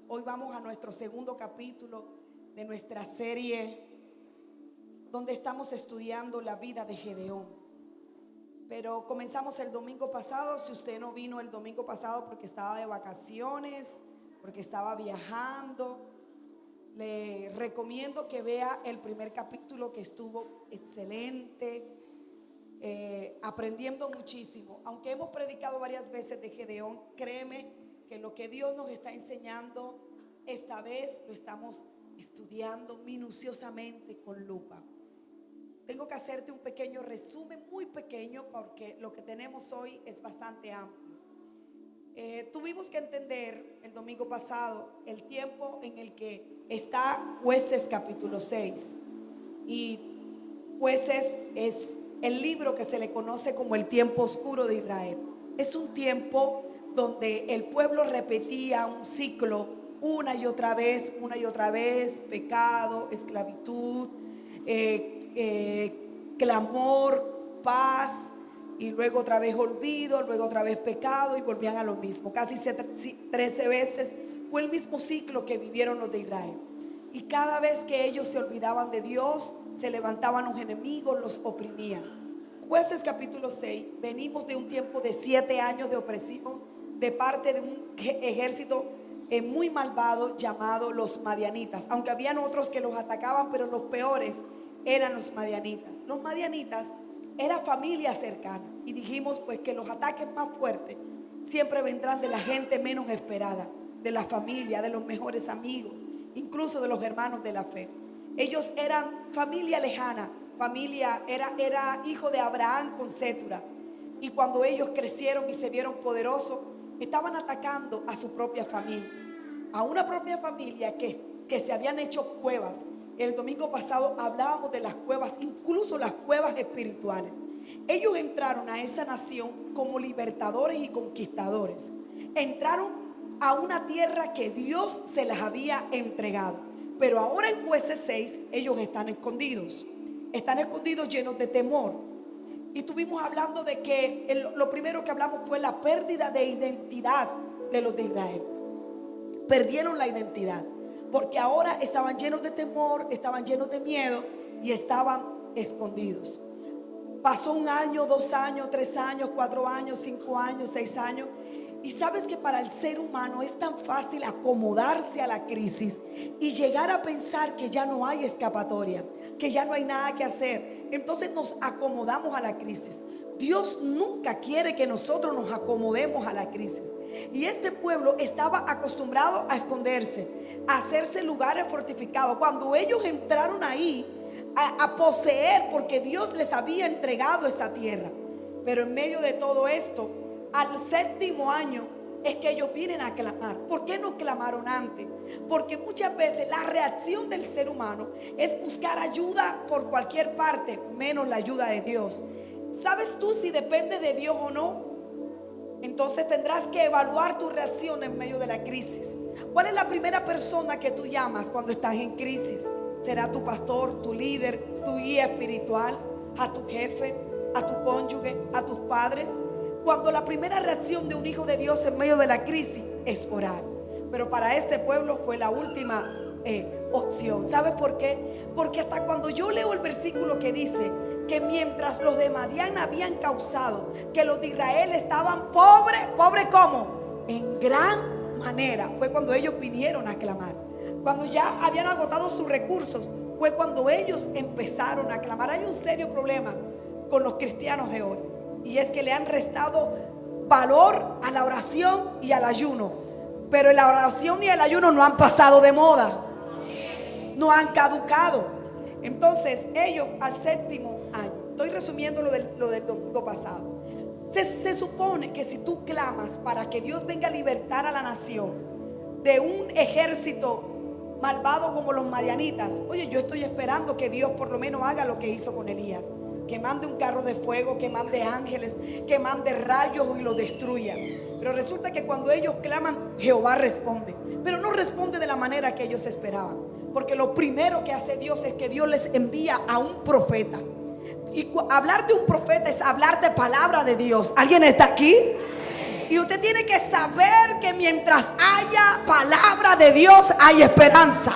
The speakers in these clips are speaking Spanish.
Hoy vamos a nuestro segundo capítulo de nuestra serie donde estamos estudiando la vida de Gedeón. Pero comenzamos el domingo pasado. Si usted no vino el domingo pasado porque estaba de vacaciones, porque estaba viajando, le recomiendo que vea el primer capítulo, que estuvo excelente, aprendiendo muchísimo. Aunque hemos predicado varias veces de Gedeón, créeme que lo que Dios nos está enseñando esta vez lo estamos estudiando minuciosamente con lupa. Tengo que hacerte un pequeño resumen, muy pequeño, porque lo que tenemos hoy es bastante amplio. Tuvimos que entender el domingo pasado el tiempo en el que está Jueces capítulo 6. Y Jueces es el libro que se le conoce como el tiempo oscuro de Israel. Es un tiempo donde el pueblo repetía un ciclo una y otra vez, pecado, esclavitud, clamor, paz, y luego otra vez olvido, luego otra vez pecado, y volvían a lo mismo. Casi 13 veces fue el mismo ciclo que vivieron los de Israel. Y cada vez que ellos se olvidaban de Dios, se levantaban los enemigos, los oprimían. Jueces capítulo 6, venimos de un tiempo de 7 años de opresión de parte de un ejército muy malvado llamado los madianitas. Aunque habían otros que los atacaban, pero los peores eran los madianitas. Los madianitas era familia cercana, y dijimos pues que los ataques más fuertes siempre vendrán de la gente menos esperada, de la familia, de los mejores amigos, incluso de los hermanos de la fe. Ellos eran familia lejana, era hijo de Abraham con Cetura, y cuando ellos crecieron y se vieron poderosos, estaban atacando a su propia familia, a una propia familia que se habían hecho cuevas. El domingo pasado hablábamos de las cuevas, incluso las cuevas espirituales. Ellos entraron a esa nación como libertadores y conquistadores. Entraron a una tierra que Dios se las había entregado. Pero ahora en Jueces 6 ellos están escondidos llenos de temor. Y estuvimos hablando de que lo primero que hablamos fue la pérdida de identidad de los de Israel. Perdieron la identidad, porque ahora estaban llenos de temor, estaban llenos de miedo y estaban escondidos. Pasó 1 año, 2 años, 3 años, 4 años, 5 años, 6 años. Y sabes que para el ser humano es tan fácil acomodarse a la crisis y llegar a pensar que ya no hay escapatoria, que ya no hay nada que hacer. Entonces nos acomodamos a la crisis. Dios nunca quiere que nosotros nos acomodemos a la crisis. Y este pueblo estaba acostumbrado a esconderse, a hacerse lugares fortificados. Cuando ellos entraron ahí a poseer, porque Dios les había entregado esa tierra. Pero en medio de todo esto, al 7º año es que ellos vienen a clamar. ¿Por qué no clamaron antes? Porque muchas veces la reacción del ser humano es buscar ayuda por cualquier parte, menos la ayuda de Dios. ¿Sabes tú si depende de Dios o no? Entonces tendrás que evaluar tu reacción en medio de la crisis. ¿Cuál es la primera persona que tú llamas cuando estás en crisis? ¿Será tu pastor, tu líder, tu guía espiritual, a tu jefe, a tu cónyuge, a tus padres? Cuando la primera reacción de un hijo de Dios en medio de la crisis es orar. Pero para este pueblo fue la última opción. ¿Sabes por qué? Porque hasta cuando yo leo el versículo que dice que mientras los de Madián habían causado que los de Israel estaban pobres, ¿cómo? En gran manera, fue cuando ellos vinieron a clamar. Cuando ya habían agotado sus recursos, fue cuando ellos empezaron a clamar. Hay un serio problema con los cristianos de hoy, y es que le han restado valor a la oración y al ayuno. Pero la oración y el ayuno no han pasado de moda, no han caducado. Entonces ellos al 7º año, estoy resumiendo lo del domingo pasado, se supone que si tú clamas para que Dios venga a libertar a la nación de un ejército malvado como los madianitas, oye, yo estoy esperando que Dios por lo menos haga lo que hizo con Elías, que mande un carro de fuego, que mande ángeles, que mande rayos y lo destruya. Pero resulta que cuando ellos claman, Jehová responde, pero no responde de la manera que ellos esperaban, porque lo primero que hace Dios es que Dios les envía a un profeta. Y hablar de un profeta es hablar de palabra de Dios. ¿Alguien está aquí? Y usted tiene que saber que mientras haya palabra de Dios hay esperanza.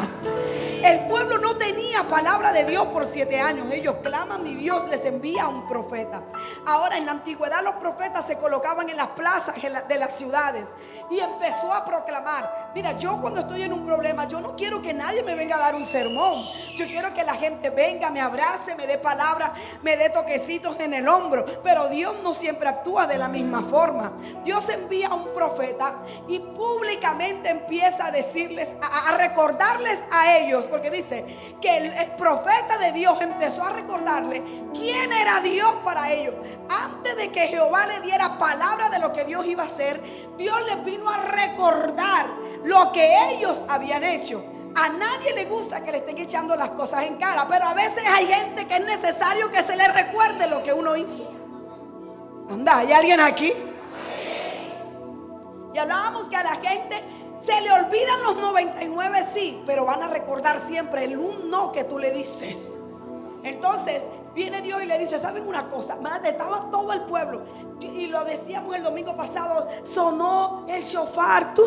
El pueblo no tenía palabra de Dios por 7 años. Ellos claman y Dios les envía un profeta. Ahora, en la antigüedad los profetas se colocaban en las plazas de las ciudades y empezó a proclamar. Mira, yo cuando estoy en un problema, yo no quiero que nadie me venga a dar un sermón. Yo quiero que la gente venga, me abrace, me dé palabras, me dé toquecitos en el hombro. Pero Dios no siempre actúa de la misma forma. Dios envía a un profeta y públicamente empieza a decirles, a recordarles a ellos, porque dice que el profeta de Dios empezó a recordarle quién era Dios para ellos. Antes de que Jehová le diera palabra de lo que Dios iba a hacer, Dios les vino a recordar lo que ellos habían hecho. A nadie le gusta que le estén echando las cosas en cara, pero a veces hay gente que es necesario que se le recuerde lo que uno hizo. Anda, ¿hay alguien aquí? Y hablábamos que a la gente se le olvidan los 99 sí, pero van a recordar siempre el un no que tú le diste. Entonces viene Dios y le dice, ¿saben una cosa? Estaba todo el pueblo, y lo decíamos el domingo pasado, sonó el shofar, tú,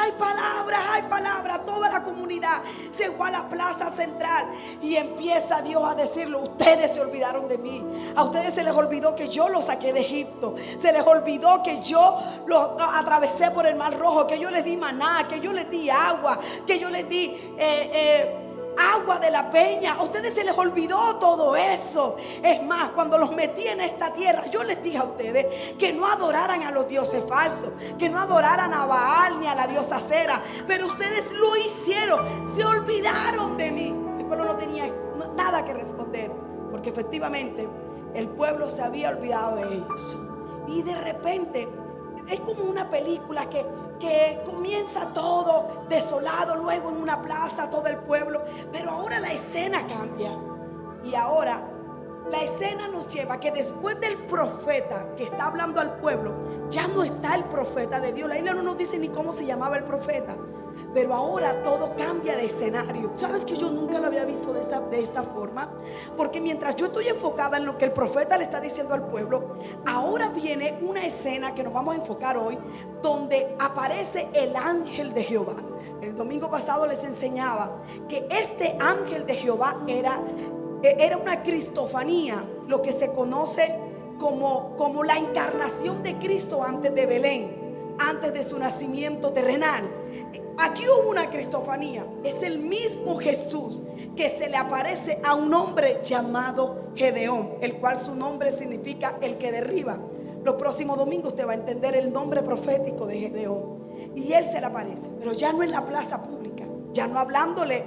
hay palabra, toda la comunidad se fue a la plaza central y empieza Dios a decirle, ustedes se olvidaron de mí, a ustedes se les olvidó que yo los saqué de Egipto, se les olvidó que yo los atravesé por el mar rojo, que yo les di maná, que yo les di agua, que yo les di agua de la peña. A ustedes se les olvidó todo eso. Es más, cuando los metí en esta tierra, yo les dije a ustedes que no adoraran a los dioses falsos, que no adoraran a Baal ni a la diosa Cera, pero ustedes lo hicieron, se olvidaron de mí. El pueblo no tenía nada que responder, porque efectivamente el pueblo se había olvidado de ellos. Y de repente es como una película que comienza todo desolado, luego en una plaza todo el pueblo, pero ahora la escena cambia. Y ahora la escena nos lleva a que después del profeta que está hablando al pueblo, ya no está el profeta de Dios. La Biblia no nos dice ni cómo se llamaba el profeta, pero ahora todo cambia de escenario. ¿Sabes que yo nunca lo había visto de esta forma? Porque mientras yo estoy enfocada en lo que el profeta le está diciendo al pueblo, ahora viene una escena que nos vamos a enfocar hoy, donde aparece el ángel de Jehová. El domingo pasado les enseñaba que este ángel de Jehová era una cristofanía, lo que se conoce como la encarnación de Cristo antes de Belén, antes de su nacimiento terrenal. Aquí hubo una cristofanía. Es el mismo Jesús que se le aparece a un hombre llamado Gedeón, el cual su nombre significa el que derriba. Los próximos domingos usted va a entender el nombre profético de Gedeón. Y él se le aparece, pero ya no en la plaza pública, ya no hablándole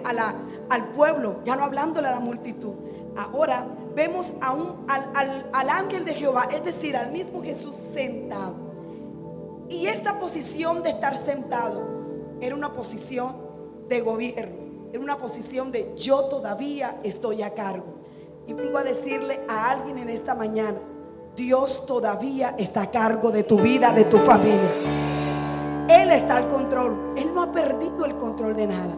al pueblo, ya no hablándole a la multitud. Ahora vemos al ángel de Jehová, es decir, al mismo Jesús sentado. Y esta posición de estar sentado era una posición de gobierno, era una posición de yo todavía estoy a cargo. Y vengo a decirle a alguien en esta mañana, Dios todavía está a cargo de tu vida, de tu familia. Él está al control, Él no ha perdido el control de nada.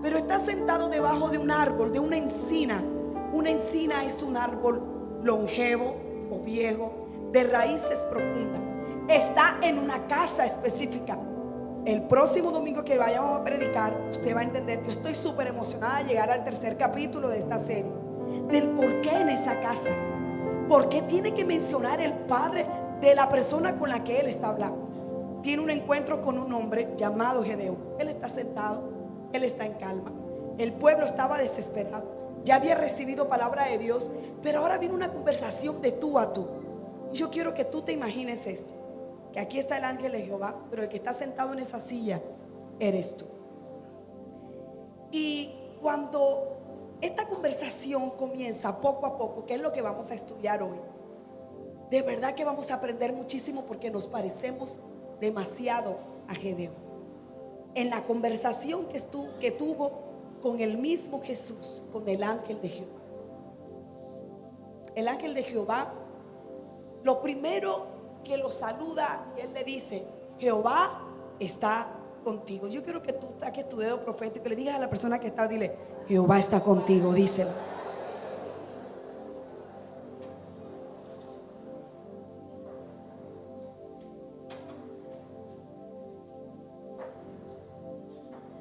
Pero está sentado debajo de un árbol, de una encina. Una encina es un árbol longevo o viejo, de raíces profundas. Está en una casa específica. El próximo domingo que vayamos a predicar, usted va a entender. Yo estoy súper emocionada de llegar al tercer capítulo de esta serie, del por qué en esa casa, por qué tiene que mencionar el padre de la persona con la que él está hablando. Tiene un encuentro con un hombre llamado Gedeón. Él está sentado, él está en calma. El pueblo estaba desesperado, ya había recibido palabra de Dios, pero ahora viene una conversación de tú a tú. Y yo quiero que tú te imagines esto, que aquí está el ángel de Jehová, pero el que está sentado en esa silla eres tú. Y cuando esta conversación comienza poco a poco, que es lo que vamos a estudiar hoy, de verdad que vamos a aprender muchísimo, porque nos parecemos demasiado a Gedeón. En la conversación que tuvo con el mismo Jesús, con el ángel de Jehová. El ángel de Jehová, lo primero que lo saluda, y él le dice, Jehová está contigo. Yo quiero que tú saques tu dedo profético y le digas a la persona que está, dile, Jehová está contigo, díselo.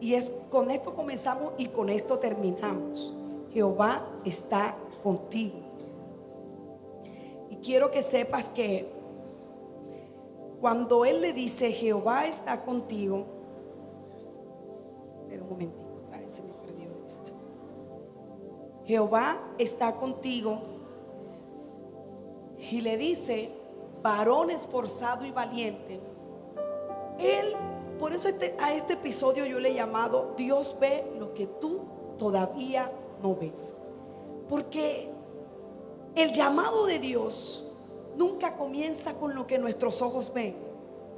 y es con esto comenzamos y con esto terminamos. Jehová está contigo. Y quiero que sepas que cuando Él le dice Jehová está contigo, pero un momentito, otra vez se me perdió esto. Jehová está contigo y le dice varón esforzado y valiente. Él, por eso a este episodio yo le he llamado Dios ve lo que tú todavía no ves. Porque el llamado de Dios nunca comienza con lo que nuestros ojos ven,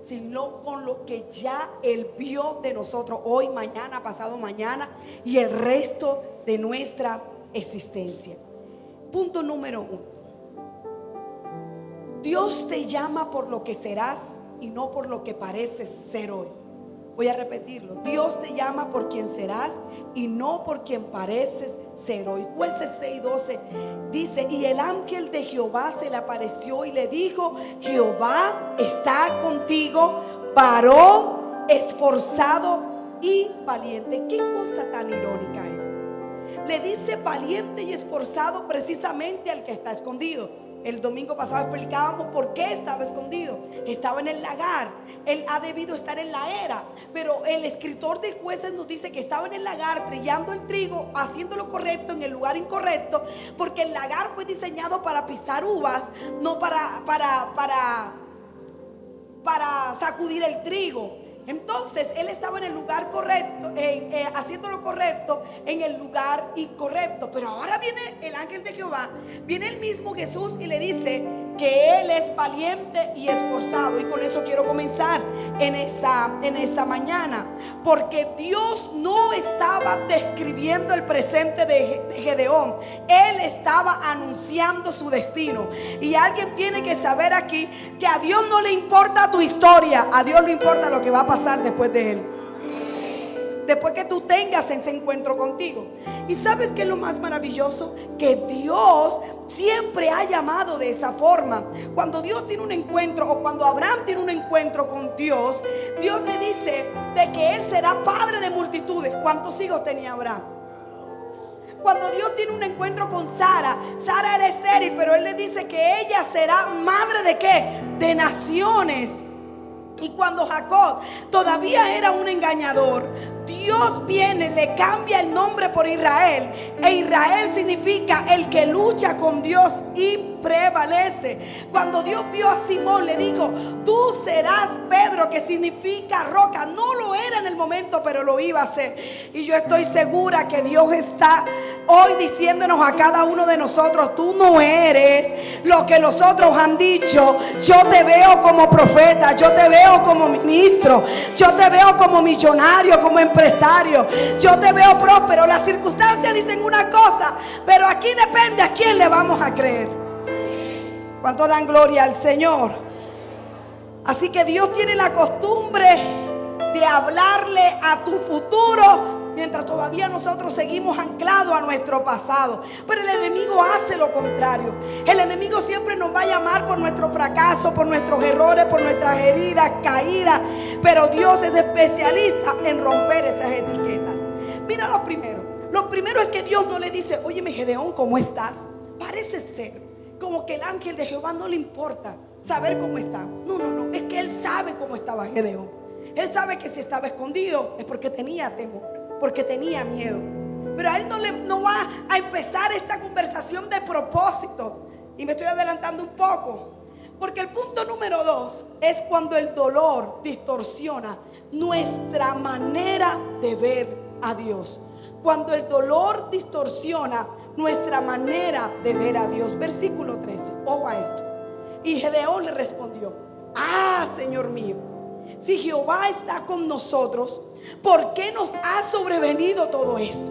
sino con lo que ya Él vio de nosotros hoy, mañana, pasado mañana y el resto de nuestra existencia. Punto número 1. Dios te llama por lo que serás y no por lo que pareces ser hoy. Voy a repetirlo. Dios te llama por quien serás y no por quien pareces ser hoy. Jueces 6:12 dice: y el ángel de Jehová se le apareció y le dijo: Jehová está contigo, varón esforzado y valiente. Qué cosa tan irónica esta. Le dice valiente y esforzado precisamente al que está escondido. El domingo pasado explicábamos por qué estaba escondido. Estaba en el lagar. Él ha debido estar en la era. Pero el escritor de Jueces nos dice que estaba en el lagar trillando el trigo, haciendo lo correcto en el lugar incorrecto. Porque el lagar fue diseñado para pisar uvas, no para sacudir el trigo. Entonces él estaba en el lugar correcto, haciendo lo correcto en el lugar incorrecto. Pero ahora viene el ángel de Jehová, viene el mismo Jesús y le dice que él es valiente y esforzado. Y con eso quiero comenzar en esta mañana, porque Dios no estaba describiendo el presente de Gedeón, él estaba anunciando su destino. Y alguien tiene que saber aquí que a Dios no le importa tu historia, a Dios le importa lo que va a pasar después de él, después que tú tengas ese encuentro contigo. Y ¿sabes qué es lo más maravilloso? Que Dios siempre ha llamado de esa forma. Cuando Dios tiene un encuentro, o cuando Abraham tiene un encuentro con Dios, Dios le dice de que él será padre de multitudes. ¿Cuántos hijos tenía Abraham? Cuando Dios tiene un encuentro con Sara, Sara era estéril, pero él le dice que ella será madre ¿de qué? De naciones. Y cuando Jacob todavía era un engañador, Dios viene, le cambia el nombre por Israel. E Israel significa el que lucha con Dios y prevalece. Cuando Dios vio a Simón, le dijo: tú serás Pedro, que significa roca. No lo era en el momento, pero lo iba a ser. Y yo estoy segura que Dios está hoy diciéndonos a cada uno de nosotros: tú no eres lo que los otros han dicho. Yo te veo como profeta, yo te veo como ministro, yo te veo como millonario, como empresario, yo te veo próspero. Las circunstancias dicen una cosa, pero aquí depende a quién le vamos a creer. ¿Cuánto dan gloria al Señor? Así que Dios tiene la costumbre de hablarle a tu futuro mientras todavía nosotros seguimos anclados a nuestro pasado. Pero el enemigo hace lo contrario. El enemigo siempre nos va a llamar por nuestro fracaso, por nuestros errores, por nuestras heridas, caídas. Pero Dios es especialista en romper esas etiquetas. Mira lo primero. Lo primero es que Dios no le dice: óyeme, Gedeón, ¿cómo estás? Parece ser como que el ángel de Jehová no le importa saber cómo está. No, es que él sabe cómo estaba Gedeón. Él sabe que si estaba escondido es porque tenía temor, porque tenía miedo. Pero a él no va a empezar esta conversación de propósito. Y me estoy adelantando un poco, porque el punto número 2 es cuando el dolor distorsiona nuestra manera de ver a Dios. Cuando el dolor distorsiona nuestra manera de ver a Dios. Versículo 13, ojo a esto. Y Gedeón le respondió: Señor mío, si Jehová está con nosotros, ¿por qué nos ha sobrevenido todo esto?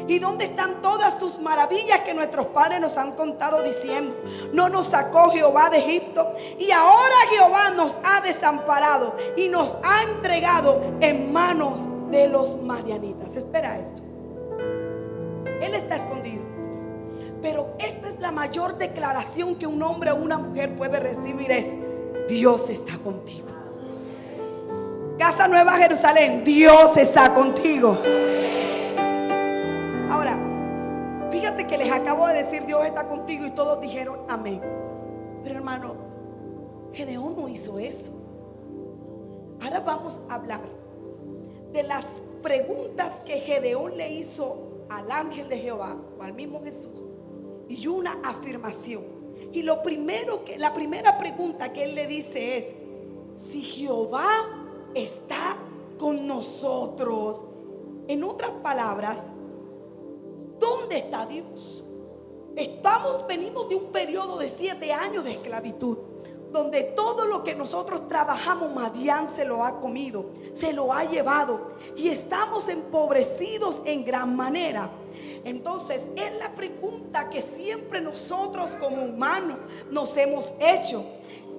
¿Y dónde están todas tus maravillas que nuestros padres nos han contado diciendo: no nos sacó Jehová de Egipto? Y ahora Jehová nos ha desamparado y nos ha entregado en manos de los madianitas. Espera esto. Él está escondido, pero esta es la mayor declaración que un hombre o una mujer puede recibir: es: Dios está contigo. Casa Nueva Jerusalén, Dios está contigo. Ahora, fíjate que les acabo de decir Dios está contigo y todos dijeron amén. Pero hermano, Gedeón no hizo eso. Ahora vamos a hablar de las preguntas que Gedeón le hizo al ángel de Jehová o al mismo Jesús, y una afirmación. Y la primera pregunta que él le dice es: si Jehová está con nosotros. En otras palabras, ¿dónde está Dios? Venimos de un periodo de 7 años de esclavitud, donde todo lo que nosotros trabajamos, Madián se lo ha comido, se lo ha llevado, y estamos empobrecidos en gran manera. Entonces es la pregunta que siempre nosotros como humanos nos hemos hecho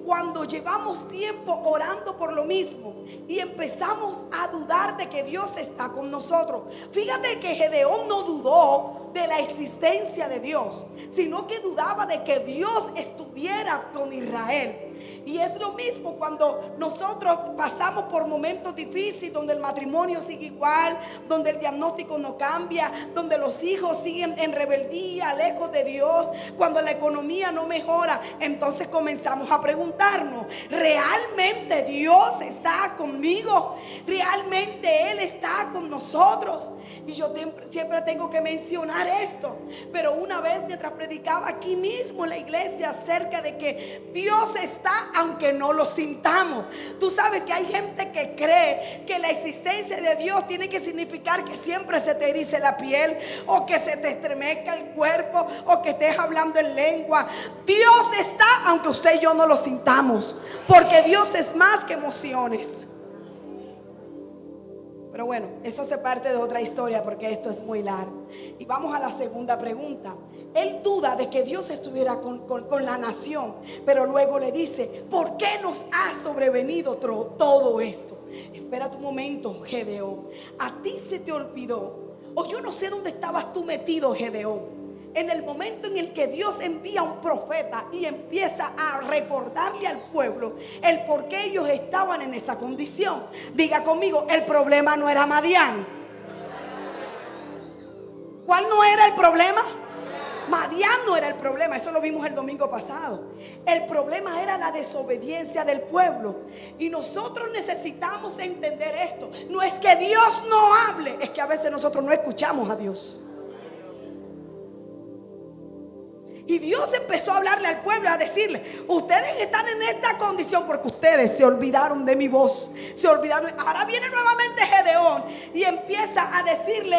cuando llevamos tiempo orando por lo mismo y empezamos a dudar de que Dios está con nosotros. Fíjate que Gedeón no dudó de la existencia de Dios, sino que dudaba de que Dios estuviera con Israel. Y es lo mismo cuando nosotros pasamos por momentos difíciles, donde el matrimonio sigue igual, donde el diagnóstico no cambia, donde los hijos siguen en rebeldía, lejos de Dios, cuando la economía no mejora. Entonces comenzamos a preguntarnos: ¿realmente Dios está conmigo? ¿Realmente Él está con nosotros? Y yo siempre tengo que mencionar esto. Pero una vez, mientras predicaba aquí mismo en la iglesia acerca de que Dios está aunque no lo sintamos. Tú sabes que hay gente que cree que la existencia de Dios tiene que significar que siempre se te erice la piel, o que se te estremezca el cuerpo, o que estés hablando en lengua. Dios está aunque usted y yo no lo sintamos, porque Dios es más que emociones. Pero bueno, eso se parte de otra historia, porque esto es muy largo. Y vamos a la segunda pregunta. Él duda de que Dios estuviera con la nación, pero luego le dice: ¿por qué nos ha sobrevenido todo esto? Espera un momento, Gedeón. A ti se te olvidó, o yo no sé dónde estabas tú metido, Gedeón, en el momento en el que Dios envía un profeta y empieza a recordarle al pueblo el por qué ellos estaban en esa condición. Diga conmigo: el problema no era Madián. ¿Cuál no era el problema? Madián no era el problema, eso lo vimos el domingo pasado. El problema era la desobediencia del pueblo. Y nosotros necesitamos entender esto. No es que Dios no hable, es que a veces nosotros no escuchamos a Dios. Y Dios empezó a hablarle al pueblo, a decirle: ustedes están en esta condición porque ustedes se olvidaron de mi voz, se olvidaron. Ahora viene nuevamente Gedeón y empieza a decirle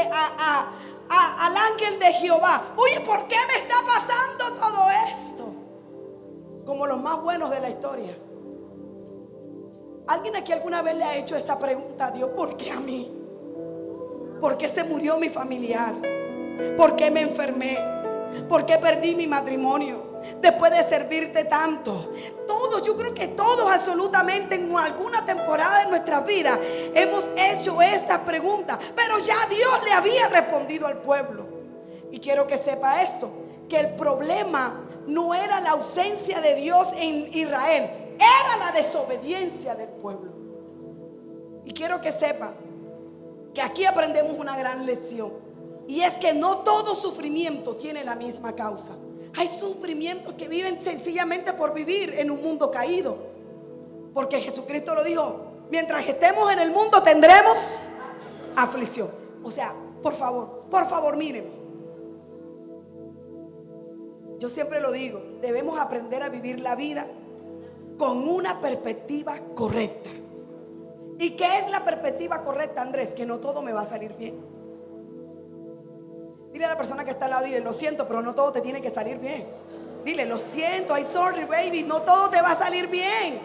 al ángel de Jehová: oye, ¿por qué me está pasando todo esto? Como los más buenos de la historia. ¿Alguien aquí alguna vez le ha hecho esa pregunta a Dios? ¿Por qué a mí? ¿Por qué se murió mi familiar? ¿Por qué me enfermé? ¿Por qué perdí mi matrimonio después de servirte tanto? Todos, yo creo que todos absolutamente en alguna temporada de nuestra vida hemos hecho esta pregunta, pero ya Dios le había respondido al pueblo. Y quiero que sepa esto, que el problema no era la ausencia de Dios en Israel, era la desobediencia del pueblo. Y quiero que sepa que aquí aprendemos una gran lección. Y es que no todo sufrimiento tiene la misma causa. Hay sufrimientos que viven sencillamente por vivir en un mundo caído. Porque Jesucristo lo dijo: mientras estemos en el mundo tendremos aflicción. O sea, por favor, miren. Yo siempre lo digo, debemos aprender a vivir la vida con una perspectiva correcta. ¿Y qué es la perspectiva correcta, Andrés? Que no todo me va a salir bien. Dile a la persona que está al lado, dile: lo siento, pero no todo te tiene que salir bien. Dile: lo siento, I'm sorry baby, no todo te va a salir bien.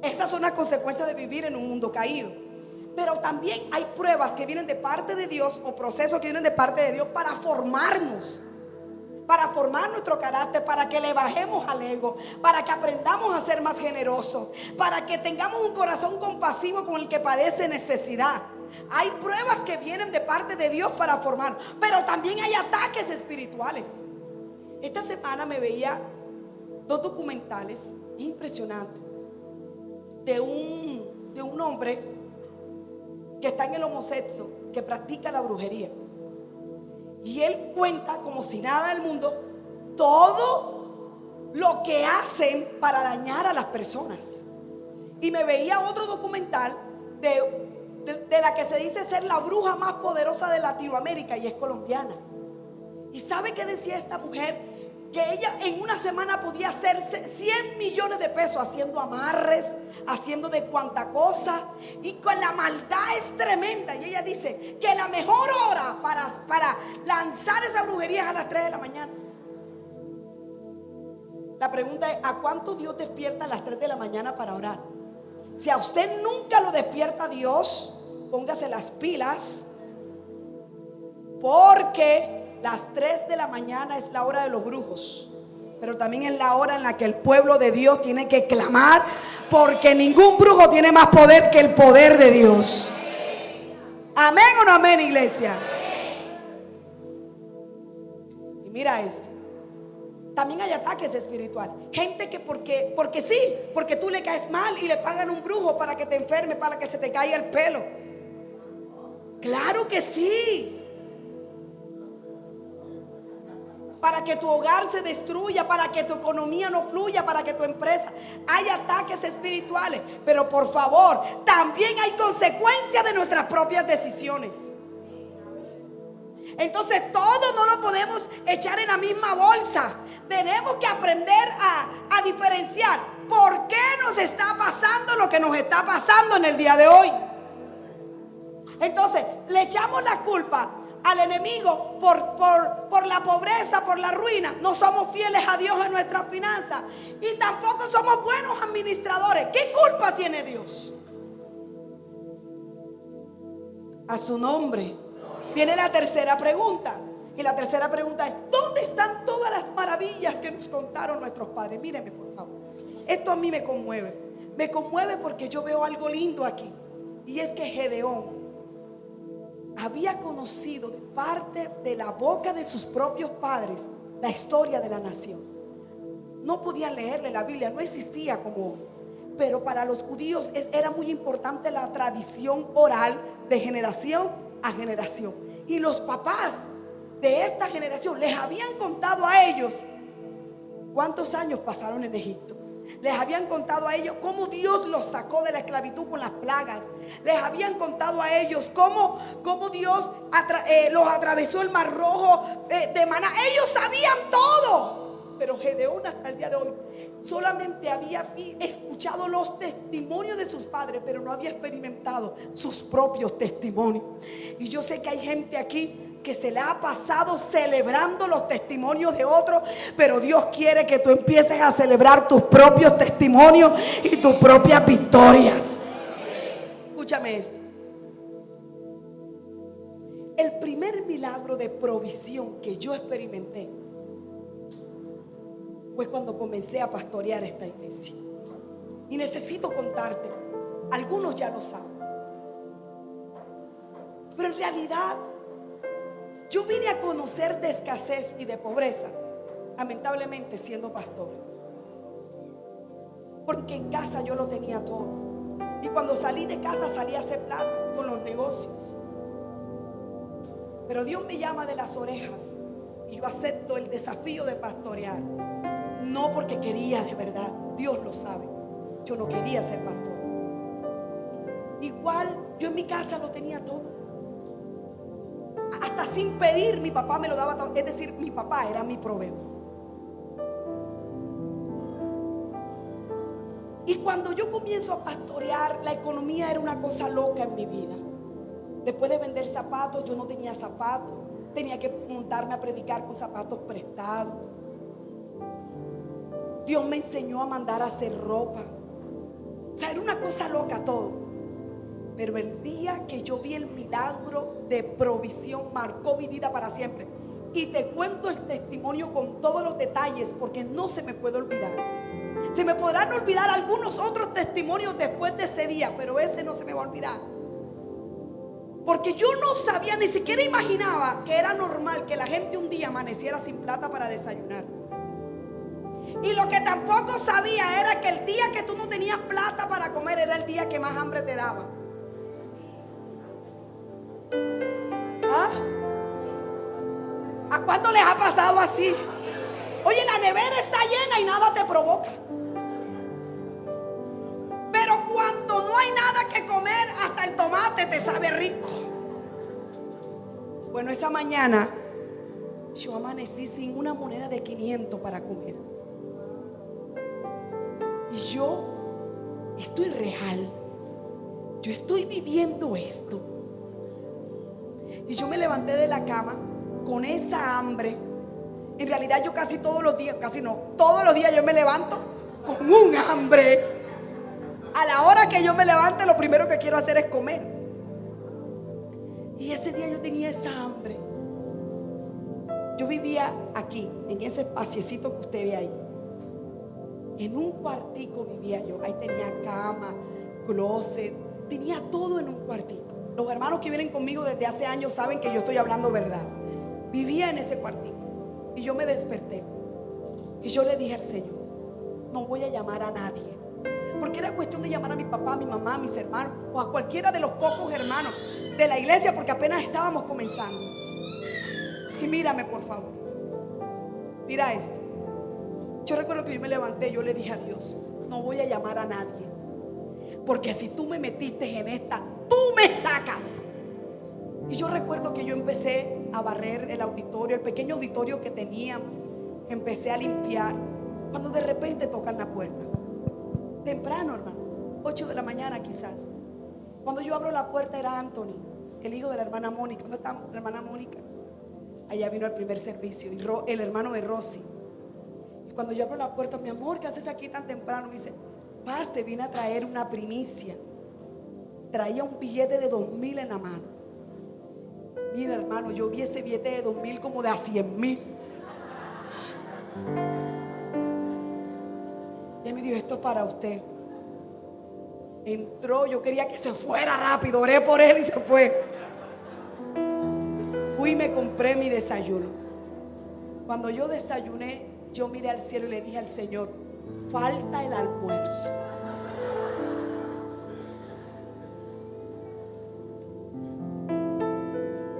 Esas son las consecuencias de vivir en un mundo caído. Pero también hay pruebas que vienen de parte de Dios, o procesos que vienen de parte de Dios para formarnos, para formar nuestro carácter, para que le bajemos al ego, para que aprendamos a ser más generosos, para que tengamos un corazón compasivo con el que padece necesidad. Hay pruebas que vienen de parte de Dios para formar, pero también hay ataques espirituales. Esta semana me veía dos documentales impresionantes de un hombre que está en el homosexo, que practica la brujería. Y él cuenta como si nada del mundo todo lo que hacen para dañar a las personas. Y me veía otro documental de la que se dice ser la bruja más poderosa de Latinoamérica, y es colombiana. ¿Y sabe qué decía esta mujer? Que ella en una semana podía hacerse 100 millones de pesos haciendo amarres, haciendo de cuanta cosa, y con la maldad es tremenda. Y ella dice que la mejor hora para lanzar esa brujería es a las 3 de la mañana. La pregunta es: ¿a cuánto Dios despierta a las 3 de la mañana para orar? Si a usted nunca lo despierta Dios, póngase las pilas, porque las 3 de la mañana es la hora de los brujos, pero también es la hora en la que el pueblo de Dios tiene que clamar, porque ningún brujo tiene más poder que el poder de Dios. ¿Amén o no amén, iglesia? Y mira esto. También hay ataques espirituales. Gente que porque sí, porque tú le caes mal y le pagan un brujo para que te enferme, para que se te caiga el pelo. Claro que sí. Para que tu hogar se destruya, para que tu economía no fluya, para que tu empresa. Hay ataques espirituales, pero por favor, también hay consecuencias de nuestras propias decisiones. Entonces todo no lo podemos echar en la misma bolsa. Tenemos que aprender a diferenciar por qué nos está pasando lo que nos está pasando en el día de hoy. Entonces le echamos la culpa al enemigo por la pobreza, por la ruina. No somos fieles a Dios en nuestras finanzas y tampoco somos buenos administradores. ¿Qué culpa tiene Dios? A su nombre. Viene la tercera pregunta. Y la tercera pregunta es: ¿dónde están todas las maravillas que nos contaron nuestros padres? Mírenme, por favor. Esto a mí me conmueve. Me conmueve porque yo veo algo lindo aquí. Y es que Gedeón había conocido de parte de la boca de sus propios padres la historia de la nación. No podían leerle la Biblia, no existía como hoy. Pero para los judíos era muy importante la tradición oral de generación a generación. Y los papás de esta generación les habían contado a ellos cuántos años pasaron en Egipto. Les habían contado a ellos cómo Dios los sacó de la esclavitud con las plagas. Les habían contado a ellos cómo Dios los atravesó el mar rojo de maná. Ellos sabían todo. Pero Gedeón hasta el día de hoy solamente había escuchado los testimonios de sus padres, pero no había experimentado sus propios testimonios. Y yo sé que hay gente aquí que se le ha pasado celebrando los testimonios de otros, pero Dios quiere que tú empieces a celebrar tus propios testimonios y tus propias victorias. Escúchame esto. El primer milagro de provisión que yo experimenté fue cuando comencé a pastorear esta iglesia. Y necesito contarte, algunos ya lo saben, pero en realidad yo vine a conocer de escasez y de pobreza, lamentablemente, siendo pastor. Porque en casa yo lo tenía todo. Y cuando salí de casa salí a hacer plata con los negocios. Pero Dios me llama de las orejas y yo acepto el desafío de pastorear. No porque quería de verdad, Dios lo sabe. Yo no quería ser pastor. Igual yo en mi casa lo tenía todo. Hasta sin pedir, mi papá me lo daba todo. Es decir, mi papá era mi proveedor. Y cuando yo comienzo a pastorear, la economía era una cosa loca en mi vida. Después de vender zapatos, yo no tenía zapatos. Tenía que montarme a predicar con zapatos prestados. Dios me enseñó a mandar a hacer ropa. O sea, era una cosa loca todo. Pero el día que yo vi el milagro de provisión marcó mi vida para siempre. Y te cuento el testimonio con todos los detalles, porque no se me puede olvidar. Se me podrán olvidar algunos otros testimonios después de ese día, pero ese no se me va a olvidar. Porque yo no sabía, ni siquiera imaginaba que era normal que la gente un día amaneciera sin plata para desayunar. Y lo que tampoco sabía era que el día que tú no tenías plata para comer era el día que más hambre te daba. ¿Ah? ¿A cuánto les ha pasado así? Oye, la nevera está llena y nada te provoca. Pero cuando no hay nada que comer, hasta el tomate te sabe rico. Bueno, esa mañana yo amanecí sin una moneda de 500 para comer. Y yo estoy real. Yo estoy viviendo esto. Y yo me levanté de la cama con esa hambre. En realidad yo casi todos los días, casi no, todos los días yo me levanto con un hambre. A la hora que yo me levante, lo primero que quiero hacer es comer. Y ese día yo tenía esa hambre. Yo vivía aquí, en ese espaciecito que usted ve ahí. En un cuartico vivía yo. Ahí tenía cama, closet, tenía todo en un cuartico. Los hermanos que vienen conmigo desde hace años saben que yo estoy hablando verdad. Vivía en ese cuartico. Y yo me desperté. Y yo le dije al Señor: no voy a llamar a nadie. Porque era cuestión de llamar a mi papá, a mi mamá, a mis hermanos, o a cualquiera de los pocos hermanos de la iglesia, porque apenas estábamos comenzando. Y mírame, por favor. Mira esto. Yo recuerdo que yo me levanté, yo le dije a Dios: no voy a llamar a nadie, porque si tú me metiste en esta, tú me sacas. Y yo recuerdo que yo empecé a barrer el auditorio, el pequeño auditorio que teníamos. Empecé a limpiar, cuando de repente tocan la puerta. Temprano, hermano, 8 de la mañana quizás. Cuando yo abro la puerta era Anthony, el hijo de la hermana Mónica. ¿Dónde está la hermana Mónica? Allá vino al primer servicio. Y el hermano de Rosy. Y cuando yo abro la puerta: mi amor, ¿qué haces aquí tan temprano? Me dice: Paz, te vine a traer una primicia. Traía un billete de 2,000 en la mano. Mira, hermano, yo vi ese billete de 2,000 como de a 100,000. Y él me dijo: esto es para usted. Entró, yo quería que se fuera rápido, oré por él y se fue. Fui y me compré mi desayuno. Cuando yo desayuné, yo miré al cielo y le dije al Señor: falta el almuerzo.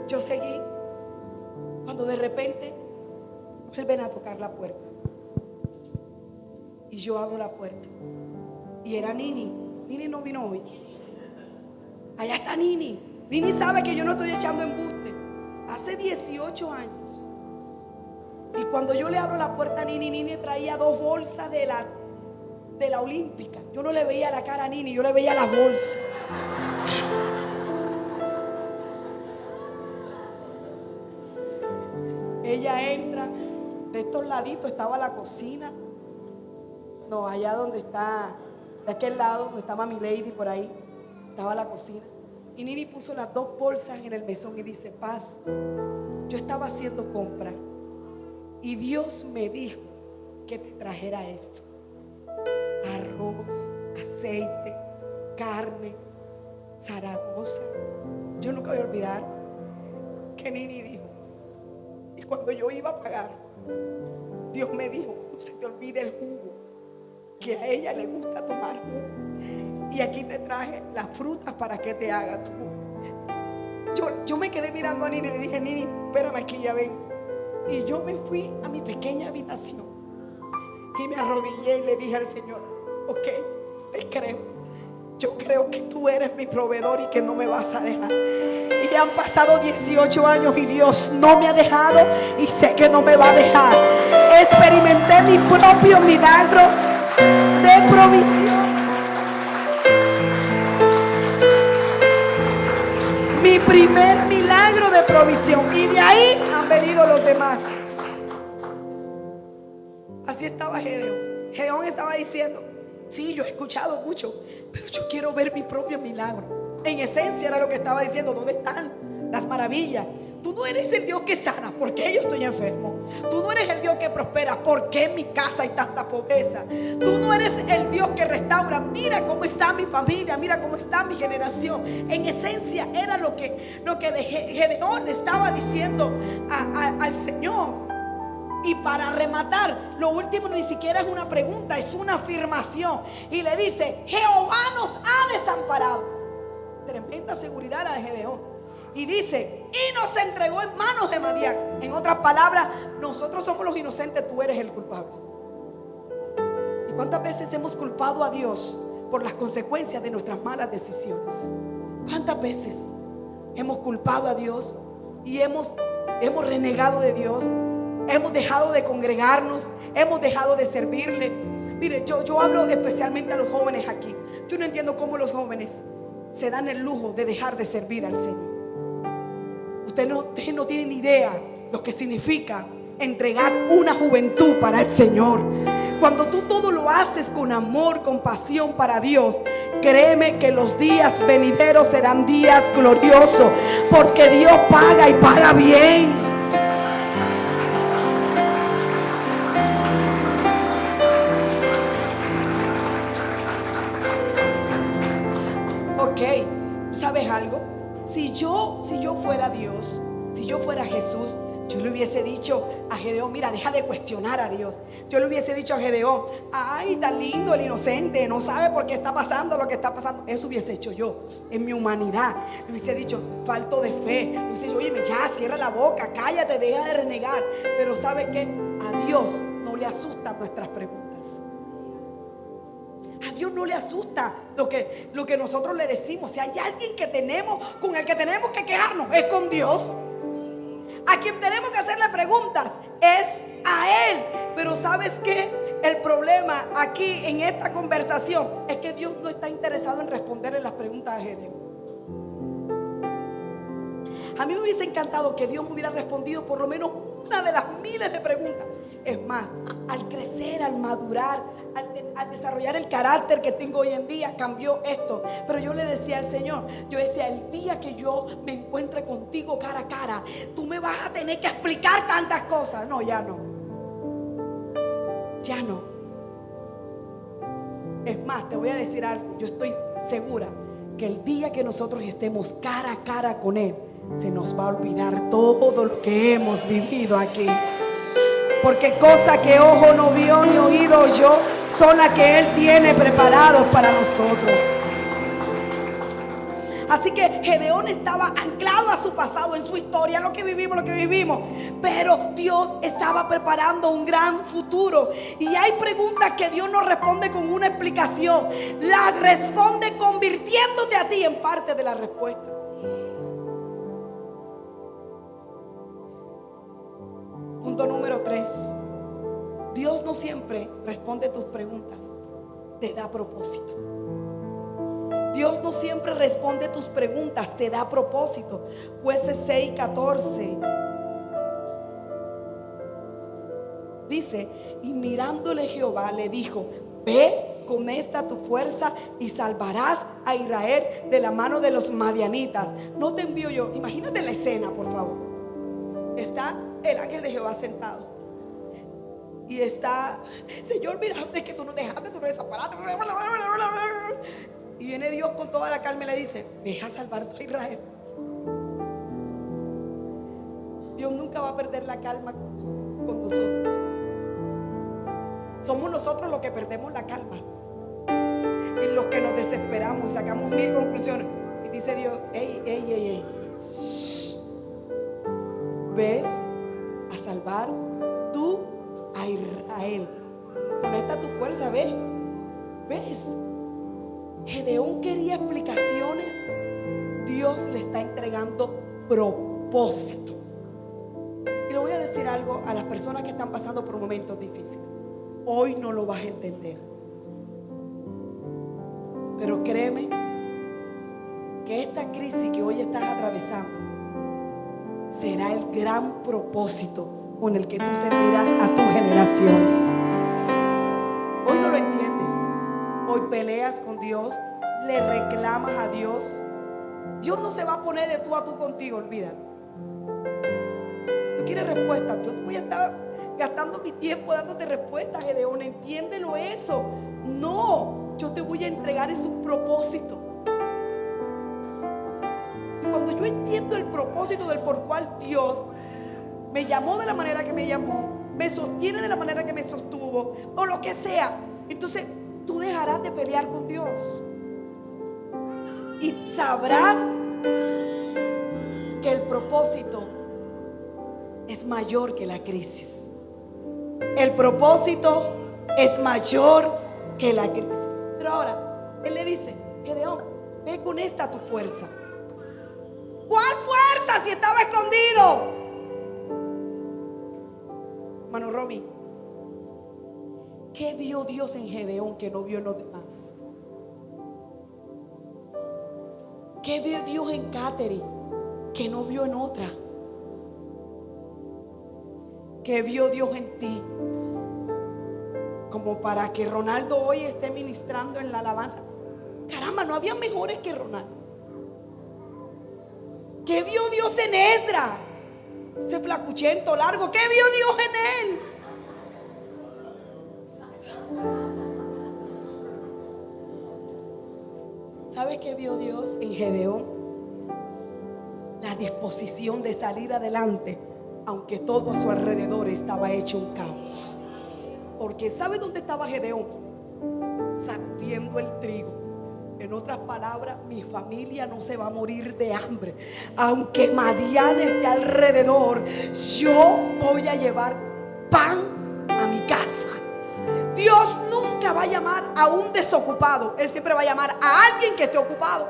Yo seguí, cuando de repente vuelven a tocar la puerta. Y yo abro la puerta. Y era Nini. Nini no vino hoy. Allá está Nini. Nini sabe que yo no estoy echando embuste. Hace 18 años. Y cuando yo le abro la puerta a Nini, Nini traía 2 bolsas de la Olímpica. Yo no le veía la cara a Nini, yo le veía las bolsas. Ella entra, de estos laditos estaba la cocina. No, allá donde está, de aquel lado donde está Mami Lady, por ahí estaba la cocina. Y Nini puso las 2 bolsas en el mesón y dice: Paz, yo estaba haciendo compra y Dios me dijo que te trajera esto: arroz, aceite, carne, Zaragoza. Yo nunca voy a olvidar que Nini dijo, y cuando yo iba a pagar, Dios me dijo: no se te olvide el jugo, que a ella le gusta tomar jugo. Y aquí te traje las frutas para que te hagas tú. Yo me quedé mirando a Nini y le dije: Nini, espérame aquí, ya ven. Y yo me fui a mi pequeña habitación y me arrodillé y le dije al Señor: ok, te creo. Yo creo que tú eres mi proveedor y que no me vas a dejar. Y ya han pasado 18 años y Dios no me ha dejado y sé que no me va a dejar. Experimenté mi propio milagro de provisión. Mi primer milagro de provisión. Y de ahí han venido los demás. Así estaba Gedeón. Gedeón estaba diciendo: sí, yo he escuchado mucho, pero yo quiero ver mi propio milagro. En esencia era lo que estaba diciendo: ¿dónde están las maravillas? Tú no eres el Dios que sana, ¿por qué yo estoy enfermo? Tú no eres el Dios que prospera, ¿por qué en mi casa hay tanta pobreza? Tú no eres el Dios que restaura, mira cómo está mi familia, mira cómo está mi generación. En esencia era lo que Gedeón le estaba diciendo al Señor. Y para rematar, lo último ni siquiera es una pregunta, es una afirmación. Y le dice: Jehová nos ha desamparado. Tremenda seguridad la de Gedeón. Y dice: y nos entregó en manos de Madián. En otras palabras, nosotros somos los inocentes, tú eres el culpable. ¿Y cuántas veces hemos culpado a Dios por las consecuencias de nuestras malas decisiones? ¿Cuántas veces hemos culpado a Dios y hemos renegado de Dios? Hemos dejado de congregarnos, hemos dejado de servirle. Mire, yo hablo especialmente a los jóvenes aquí. Yo no entiendo cómo los jóvenes se dan el lujo de dejar de servir al Señor. Ustedes no tienen idea lo que significa entregar una juventud para el Señor. Cuando tú todo lo haces con amor, con pasión para Dios, créeme que los días venideros serán días gloriosos, porque Dios paga y paga bien. Ok, ¿sabes algo? Si yo fuera Dios, si yo fuera Jesús, yo le hubiese dicho a Gedeón: mira, deja de cuestionar a Dios. Yo le hubiese dicho a Gedeón: ay, tan lindo el inocente, no sabe por qué está pasando lo que está pasando. Eso hubiese hecho yo en mi humanidad. Le hubiese dicho: falto de fe. Le hubiese dicho: oye, ya, cierra la boca, cállate, deja de renegar. Pero ¿sabe qué? A Dios no le asustan nuestras preguntas. A Dios no le asusta lo que nosotros le decimos. Si hay alguien con el que tenemos que quejarnos, es con Dios. A quien tenemos que hacerle preguntas es a Él. Pero ¿sabes qué? El problema aquí en esta conversación es que Dios no está interesado en responderle las preguntas a Gedeón. A mí me hubiese encantado que Dios me hubiera respondido por lo menos una de las miles de preguntas. Es más, al crecer, al madurar, al desarrollar el carácter que tengo hoy en día, cambió esto. Pero yo le decía al Señor, yo decía: el día que yo me encuentre contigo cara a cara, tú me vas a tener que explicar tantas cosas. No, ya no. Ya no. Es más, te voy a decir algo. Yo estoy segura que el día que nosotros estemos cara a cara con Él, se nos va a olvidar todo lo que hemos vivido aquí. Porque cosa que ojo no vio ni oído oyó son las que Él tiene preparados para nosotros. Así que Gedeón estaba anclado a su pasado, en su historia, lo que vivimos. Pero Dios estaba preparando un gran futuro. Y hay preguntas que Dios no responde con una explicación. Las responde convirtiéndote a ti en parte de la respuesta. Punto número 3. Dios no siempre responde tus preguntas, te da propósito. Dios no siempre responde tus preguntas, te da propósito. Jueces 6:14 dice: y mirándole Jehová le dijo: ve con esta tu fuerza y salvarás a Israel de la mano de los madianitas. No te envío yo. Imagínate la escena, por favor. Está el ángel de Jehová sentado. Y está: Señor, mira, es que tú no dejaste, tú no desamparaste. Y viene Dios con toda la calma y le dice: ve a salvar a Israel. Dios nunca va a perder la calma con nosotros. Somos nosotros los que perdemos la calma y los que nos desesperamos y sacamos 1000 conclusiones. Y dice Dios: ey. Ves a salvar tú a Israel. Conecta tu fuerza, ¿ves? Gedeón quería explicaciones. Dios le está entregando propósito. Y le voy a decir algo a las personas que están pasando por momentos difíciles. Hoy no lo vas a entender, pero créeme que esta crisis que hoy estás atravesando será el gran propósito con el que tú servirás a tus generaciones. Hoy no lo entiendes. Hoy peleas con Dios, le reclamas a Dios. Dios no se va a poner de tú a tú contigo, olvídalo. Tú quieres respuesta. Yo no voy a estar gastando mi tiempo dándote respuestas, Gedeón. Entiéndelo eso. No, yo te voy a entregar en su propósito. Y cuando yo entiendo el propósito del por cual Dios me llamó de la manera que me llamó, me sostiene de la manera que me sostuvo, o lo que sea, entonces tú dejarás de pelear con Dios y sabrás que el propósito es mayor que la crisis. El propósito es mayor que la crisis. Pero ahora él le dice: Gedeón, ve con esta tu fuerza. ¿Cuál fuerza si estaba escondido? Hermano Romy, ¿qué vio Dios en Gedeón que no vio en los demás? ¿Qué vio Dios en Catherine que no vio en otra? ¿Qué vio Dios en ti como para que Ronaldo hoy esté ministrando en la alabanza? Caramba, no había mejores que Ronaldo. ¿Qué vio Dios en Esdra? Ese flacuchento largo, ¿qué vio Dios en él? ¿Sabes qué vio Dios en Gedeón? La disposición de salir adelante, aunque todo a su alrededor estaba hecho un caos. Porque ¿sabe dónde estaba Gedeón? Sacudiendo el trigo. En otras palabras, mi familia no se va a morir de hambre. Aunque Madián esté alrededor, yo voy a llevar pan a mi casa. Dios nunca va a llamar a un desocupado. Él siempre va a llamar a alguien que esté ocupado.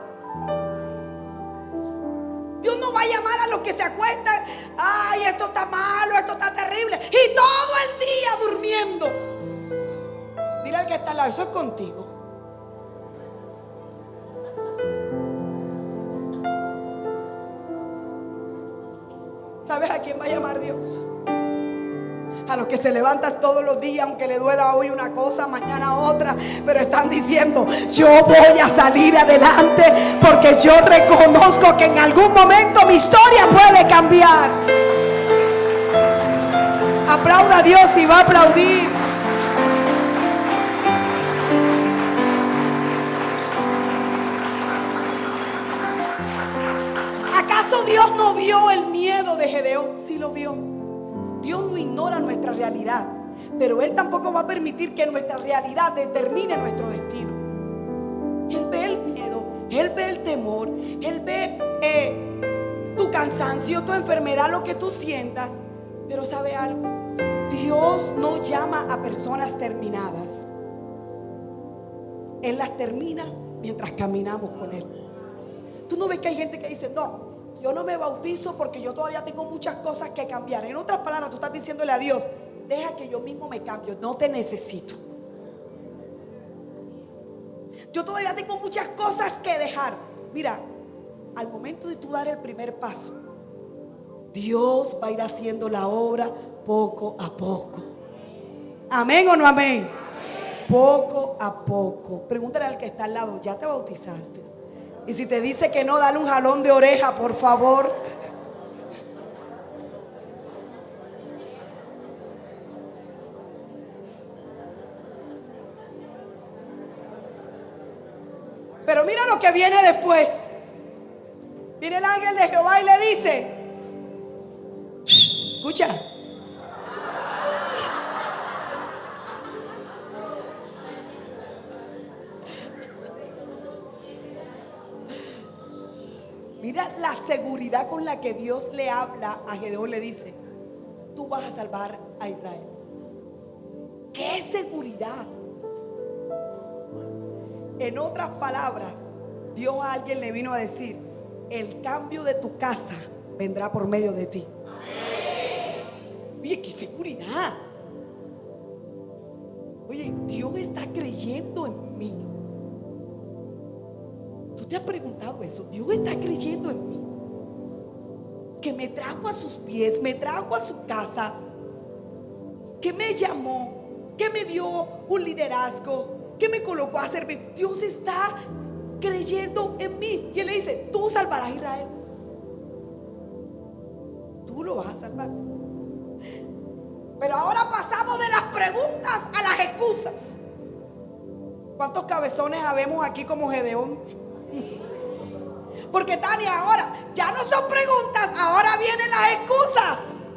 Dios no va a llamar a los que se acuestan: ay, esto está malo, esto está terrible, y todo el día durmiendo. Dile al que está al lado: eso es contigo. ¿Sabes a quién va a llamar Dios? A los que se levantan todos los días, aunque le duela hoy una cosa, mañana otra, pero están diciendo: yo voy a salir adelante, porque yo reconozco que en algún momento mi historia puede cambiar. Aplauda a Dios y va a aplaudir. ¿Acaso Dios no vio el miedo de Gedeón? Sí lo vio. Dios no ignora nuestra realidad, pero Él tampoco va a permitir que nuestra realidad determine nuestro destino. Él ve el miedo, Él ve el temor, Él ve tu cansancio, tu enfermedad, lo que tú sientas. Pero ¿sabe algo? Dios no llama a personas terminadas. Él las termina mientras caminamos con Él. Tú no ves que hay gente que dice: no, yo no me bautizo porque yo todavía tengo muchas cosas que cambiar. En otras palabras, tú estás diciéndole a Dios: deja que yo mismo me cambio, no te necesito. Yo todavía tengo muchas cosas que dejar. Mira, al momento de tú dar el primer paso, Dios va a ir haciendo la obra poco a poco. ¿Amén o no amén? Poco a poco. Pregúntale al que está al lado: ¿ya te bautizaste? Y si te dice que no, dale un jalón de oreja, por favor. Pero mira lo que viene después. Viene el ángel de Jehová y le dice: escucha. Mira la seguridad con la que Dios le habla a Gedeón. Le dice: tú vas a salvar a Israel. ¡Qué seguridad! En otras palabras, Dios a alguien le vino a decir: el cambio de tu casa vendrá por medio de ti. Oye, qué seguridad. Oye, Dios está creyendo en mí. ¿Tú te has preguntado eso? Dios está creyendo en mí, que me trajo a sus pies, me trajo a su casa, que me llamó, que me dio un liderazgo, que me colocó a servir. Dios está creyendo en mí. Y Él le dice: tú salvarás a Israel. Tú lo vas a salvar. Pero ahora pasamos de las preguntas a las excusas. ¿Cuántos cabezones habemos aquí como Gedeón? Porque Tania, ahora ya no son preguntas, ahora vienen las excusas.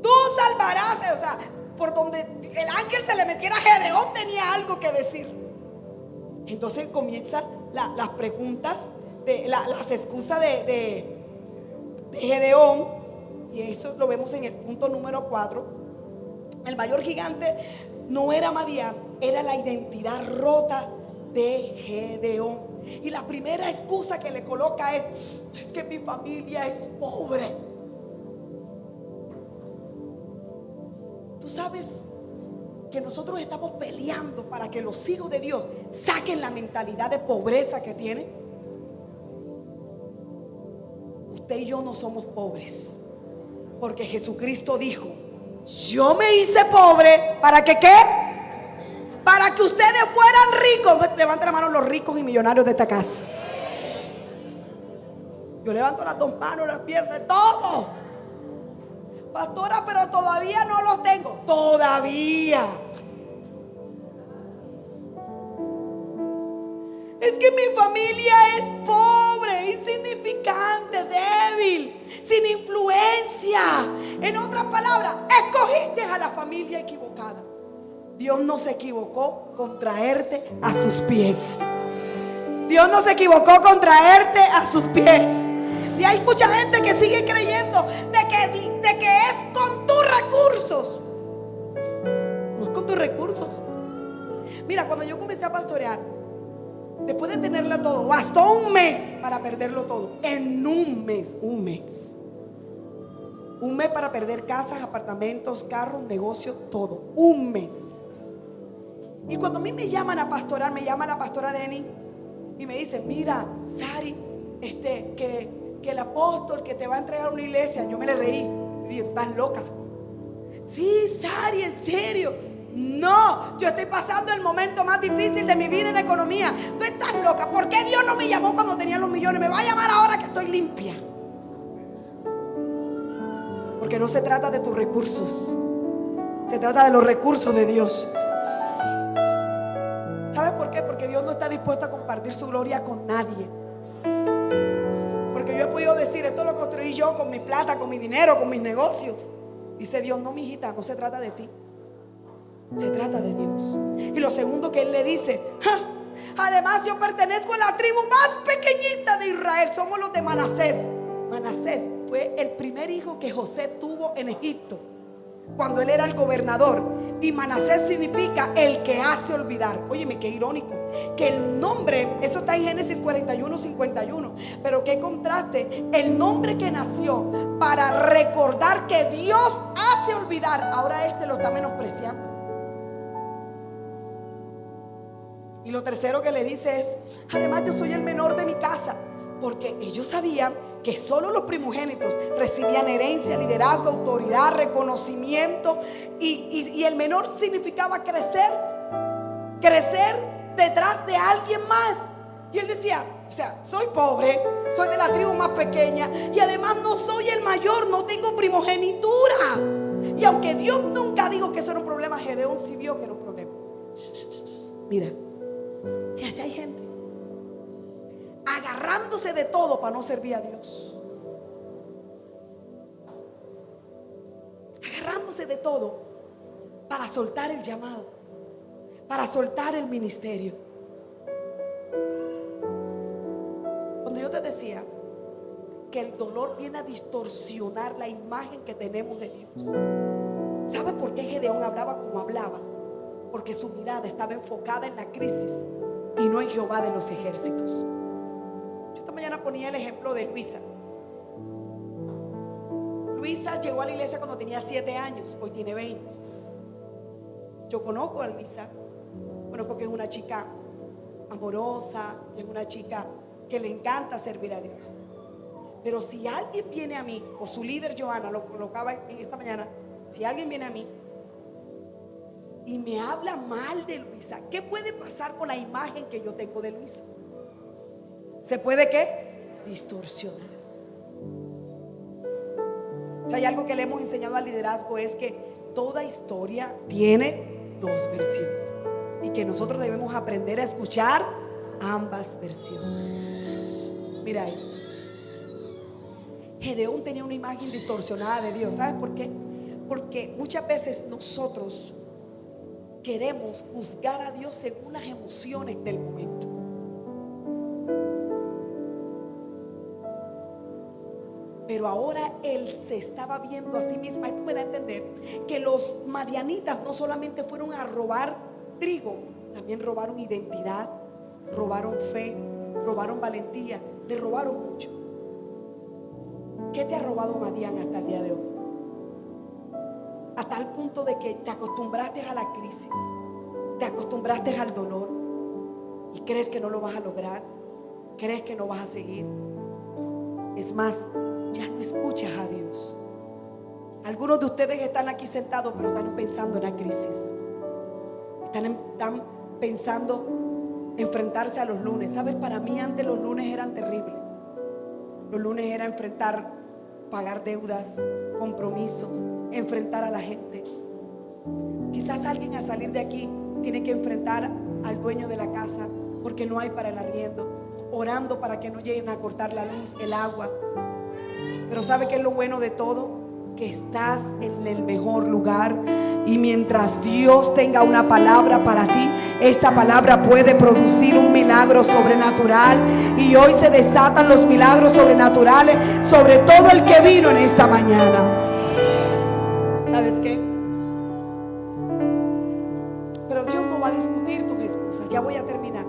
Tú salvarás. O sea, por donde el ángel se le metiera, Gedeón tenía algo que decir. Entonces comienzan las preguntas, las excusas de Gedeón. Y eso lo vemos en el punto número 4. El mayor gigante no era Madián, era la identidad rota de Gedeón. Y la primera excusa que le coloca es que mi familia es pobre. Tú sabes que nosotros estamos peleando para que los hijos de Dios saquen la mentalidad de pobreza que tienen. Usted y yo no somos pobres, porque Jesucristo dijo: yo me hice pobre para que ¿qué? Para que ustedes fueran ricos. Levanten la mano los ricos y millonarios de esta casa. Yo levanto las dos manos, las piernas, todo. Pastora, pero todavía no los tengo. Todavía. Es que mi familia es pobre, insignificante, débil, sin influencia. En otras palabras, escogiste a la familia equivocada. Dios no se equivocó con traerte a sus pies. Dios no se equivocó con traerte a sus pies. Y hay mucha gente que sigue creyendo de que es con tus recursos. No es con tus recursos. Mira, cuando yo comencé a pastorear, después de tenerlo todo, bastó un mes para perderlo todo. En un mes. Un mes para perder casas, apartamentos, carros, negocios, todo. Un mes. Y cuando a mí me llaman a pastorar, me llama la pastora Denis y me dice: mira, Sari, que el apóstol que te va a entregar una iglesia. Yo me le reí. Me dije: ¿estás loca? Sí, Sari, en serio. No, yo estoy pasando el momento más difícil de mi vida en economía. Tú estás loca. ¿Por qué Dios no me llamó cuando tenía los millones? Me va a llamar ahora que estoy limpia. Porque no se trata de tus recursos, se trata de los recursos de Dios. ¿Sabes por qué? Porque Dios no está dispuesto a compartir su gloria con nadie. Porque yo he podido decir: esto lo construí yo con mi plata, con mi dinero, con mis negocios. Dice Dios: no, mi hijita, no se trata de ti, se trata de Dios. Y lo segundo que Él le dice: además yo pertenezco a la tribu más pequeñita de Israel. Somos los de Manasés. Manasés fue el primer hijo que José tuvo en Egipto, cuando él era el gobernador. Y Manasés significa el que hace olvidar. Óyeme, qué irónico que el nombre, eso está en Génesis 41:51. Pero qué contraste, el nombre que nació para recordar que Dios hace olvidar, ahora lo está menospreciando. Y lo tercero que le dice es: además yo soy el menor de mi casa. Porque ellos sabían que solo los primogénitos recibían herencia, liderazgo, autoridad, reconocimiento. Y el menor significaba crecer detrás de alguien más. Y él decía: o sea, soy pobre, soy de la tribu más pequeña, y además no soy el mayor, no tengo primogenitura. Y aunque Dios nunca dijo que eso era un problema, Gedeón sí vio que era un problema. Mira, ya si hay gente agarrándose de todo para no servir a Dios, agarrándose de todo para soltar el llamado, para soltar el ministerio. Cuando yo te decía que el dolor viene a distorsionar la imagen que tenemos de Dios, ¿sabes por qué Gedeón hablaba como hablaba? Porque su mirada estaba enfocada en la crisis y no en Jehová de los ejércitos. Esta mañana ponía el ejemplo de Luisa. Luisa llegó a la iglesia cuando tenía 7 años, hoy tiene 20. Yo conozco a Luisa, conozco que es una chica amorosa, es una chica que le encanta servir a Dios. Pero si alguien viene a mí, o su líder Johanna lo colocaba en esta mañana, si alguien viene a mí y me habla mal de Luisa, ¿qué puede pasar con la imagen que yo tengo de Luisa? ¿Se puede qué? Distorsionar. Si hay algo que le hemos enseñado al liderazgo, es que toda historia tiene 2 versiones y que nosotros debemos aprender a escuchar ambas versiones. Mira esto. Gedeón tenía una imagen distorsionada de Dios. ¿Sabes por qué? Porque muchas veces nosotros queremos juzgar a Dios según las emociones del momento. Pero ahora él se estaba viendo a sí mismo. Esto me da a entender que los madianitas no solamente fueron a robar trigo, también robaron identidad, robaron fe, robaron valentía, le robaron mucho. ¿Qué te ha robado Madián hasta el día de hoy? A tal punto de que te acostumbraste a la crisis, te acostumbraste al dolor y crees que no lo vas a lograr, crees que no vas a seguir. Es más, ya no escuchas a Dios. Algunos de ustedes están aquí sentados, pero están pensando en la crisis. Están pensando enfrentarse a los lunes. ¿Sabes? Para mí antes los lunes eran terribles. Los lunes era enfrentar, pagar deudas, compromisos, enfrentar a la gente. Quizás alguien al salir de aquí tiene que enfrentar al dueño de la casa porque no hay para el arriendo, orando para que no lleguen a cortar la luz, el agua. Pero ¿sabe qué es lo bueno de todo? Que estás en el mejor lugar. Y mientras Dios tenga una palabra para ti, esa palabra puede producir un milagro sobrenatural. Y hoy se desatan los milagros sobrenaturales sobre todo el que vino en esta mañana. ¿Sabes qué? Pero Dios no va a discutir tus excusas. Ya voy a terminar.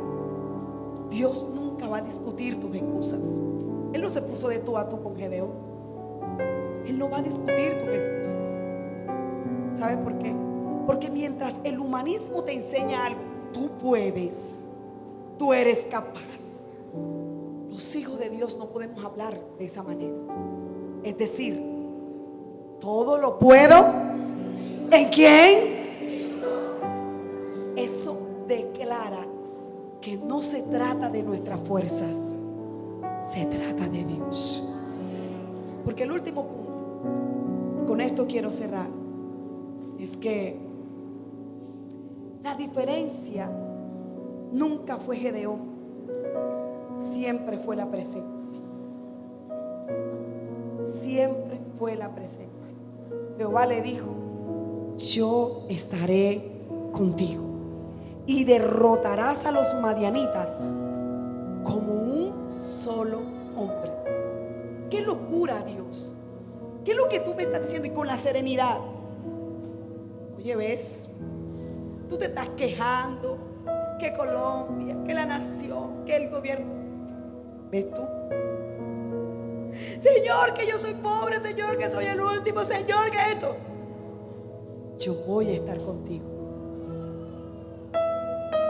Dios nunca va a discutir tus excusas. Él no se puso de tú a tú con Gedeón. Él no va a discutir tus excusas. ¿Sabes por qué? Porque mientras el humanismo te enseña algo, tú puedes, tú eres capaz. Los hijos de Dios no podemos hablar de esa manera. Es decir, todo lo puedo ¿en quién? Eso declara que no se trata de nuestras fuerzas, se trata de Dios. Porque el último punto, con esto quiero cerrar, es que la diferencia nunca fue Gedeón, siempre fue la presencia. Siempre fue la presencia. Jehová le dijo: yo estaré contigo y derrotarás a los madianitas como un solo hombre. Qué locura, Dios. ¿Qué es lo que tú me estás diciendo? Y con la serenidad. Oye, ves, tú te estás quejando que Colombia, que la nación, que el gobierno. ¿Ves tú? Señor, que yo soy pobre, Señor, que soy el último, Señor, que esto. Yo voy a estar contigo.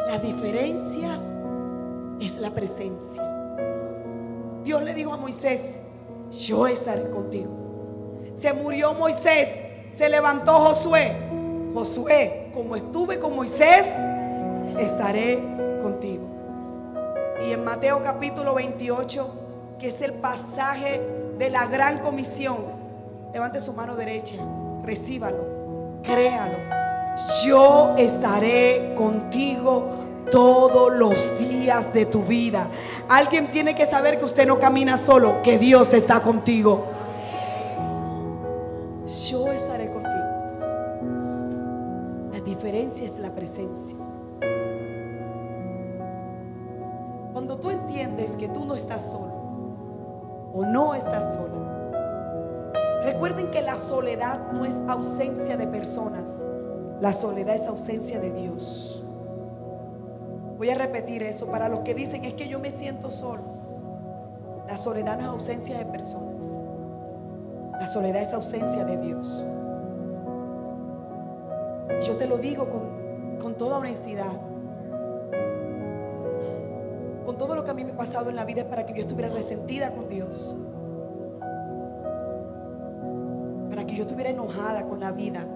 La diferencia es la presencia. Dios le dijo a Moisés: yo estaré contigo. Se murió Moisés, se levantó Josué. Josué, como estuve con Moisés, estaré contigo. Y en Mateo capítulo 28, que es el pasaje de la gran comisión, levante su mano derecha, recíbalo, créalo. Yo estaré contigo todos los días de tu vida. Alguien tiene que saber que usted no camina solo, que Dios está contigo. Yo estaré contigo. La diferencia es la presencia. Cuando tú entiendes que tú no estás solo o no estás solo, recuerden que la soledad no es ausencia de personas, la soledad es ausencia de Dios. Voy a repetir eso para los que dicen: es que yo me siento solo. La soledad no es ausencia de personas, la soledad es ausencia de Dios. Yo te lo digo con toda honestidad. Con todo lo que a mí me ha pasado en la vida es para que yo estuviera resentida con Dios, para que yo estuviera enojada con la vida.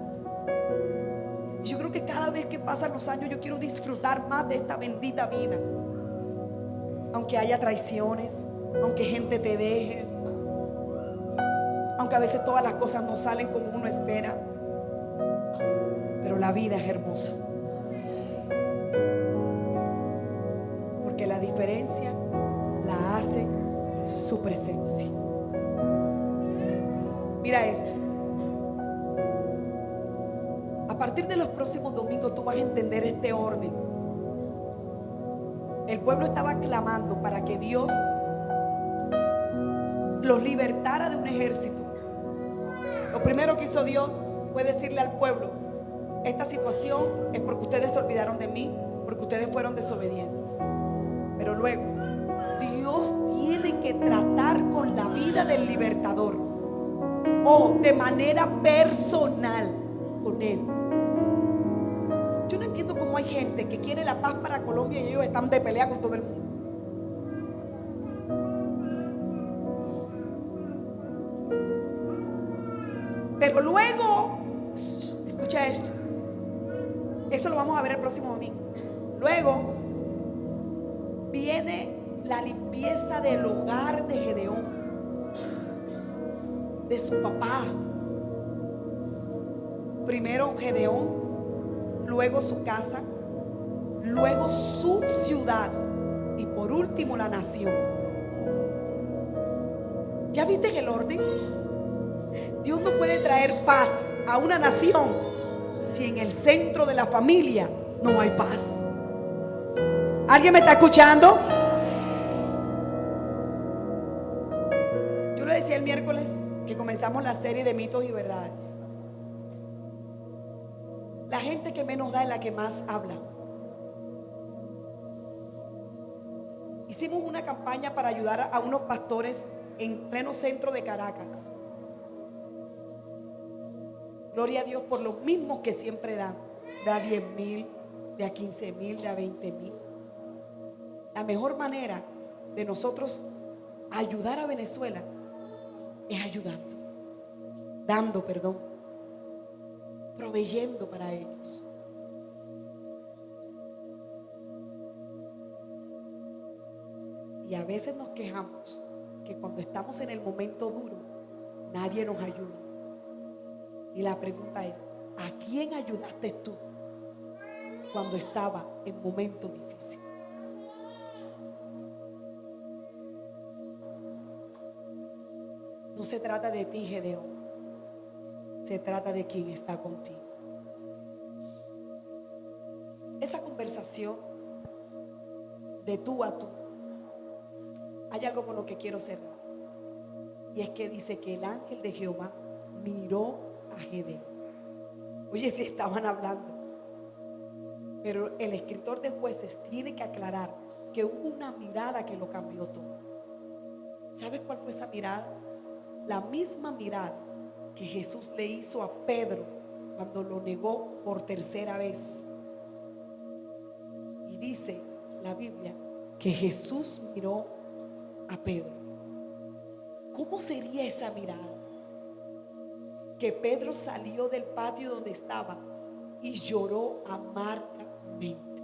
Yo creo que cada vez que pasan los años yo quiero disfrutar más de esta bendita vida. Aunque haya traiciones, aunque gente te deje, aunque a veces todas las cosas no salen como uno espera, pero la vida es hermosa. Porque la diferencia la hace su presencia. Mira esto. A partir de los próximos domingos tú vas a entender este orden. El pueblo estaba clamando para que Dios los libertara de un ejército. Lo primero que hizo Dios fue decirle al pueblo: esta situación es porque ustedes se olvidaron de mí, porque ustedes fueron desobedientes. Pero luego Dios tiene que tratar con la vida del libertador, o de manera personal con él. Yo no entiendo cómo hay gente que quiere la paz para Colombia y ellos están de pelea con todo el mundo. Pero luego, escucha esto, eso lo vamos a ver el próximo domingo. Luego viene la limpieza del hogar de Gedeón, de su papá. Primero Gedeón, luego su casa, luego su ciudad y por último la nación. ¿Ya viste el orden? Dios no puede traer paz a una nación si en el centro de la familia no hay paz. ¿Alguien me está escuchando? Yo le decía el miércoles que comenzamos la serie de mitos y verdades. La gente que menos da es la que más habla. Hicimos una campaña para ayudar a unos pastores en pleno centro de Caracas. Gloria a Dios por los mismos que siempre dan. De a 10,000, de a 15,000, de a 20,000. La mejor manera de nosotros ayudar a Venezuela es ayudando, proveyendo para ellos. Y a veces nos quejamos que cuando estamos en el momento duro, nadie nos ayuda. Y la pregunta es: ¿a quién ayudaste tú cuando estaba en momento difícil? No se trata de ti, Gedeón. Se trata de quien está contigo. Esa conversación de tú a tú, hay algo con lo que quiero cerrar. Y es que dice que el ángel de Jehová miró a Gedeón. Oye, si estaban hablando. Pero el escritor de Jueces tiene que aclarar que hubo una mirada que lo cambió todo. ¿Sabes cuál fue esa mirada? La misma mirada que Jesús le hizo a Pedro cuando lo negó por tercera vez. Y dice la Biblia que Jesús miró a Pedro. ¿Cómo sería esa mirada? Que Pedro salió del patio donde estaba y lloró amargamente.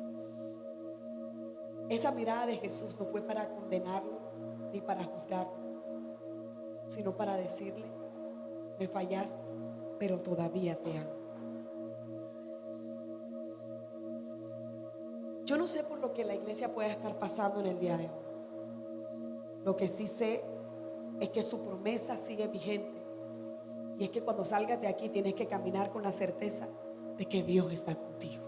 Esa mirada de Jesús no fue para condenarlo ni para juzgarlo, sino para decirle: me fallaste, pero todavía te amo. Yo no sé por lo que la iglesia pueda estar pasando en el día de hoy. Lo que sí sé es que su promesa sigue vigente. Y es que cuando salgas de aquí tienes que caminar con la certeza de que Dios está contigo.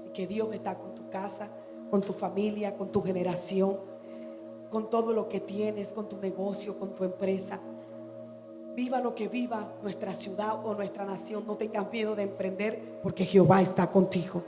Y que Dios está con tu casa, con tu familia, con tu generación, con todo lo que tienes, con tu negocio, con tu empresa. Viva lo que viva nuestra ciudad o nuestra nación, no tengas miedo de emprender, porque Jehová está contigo.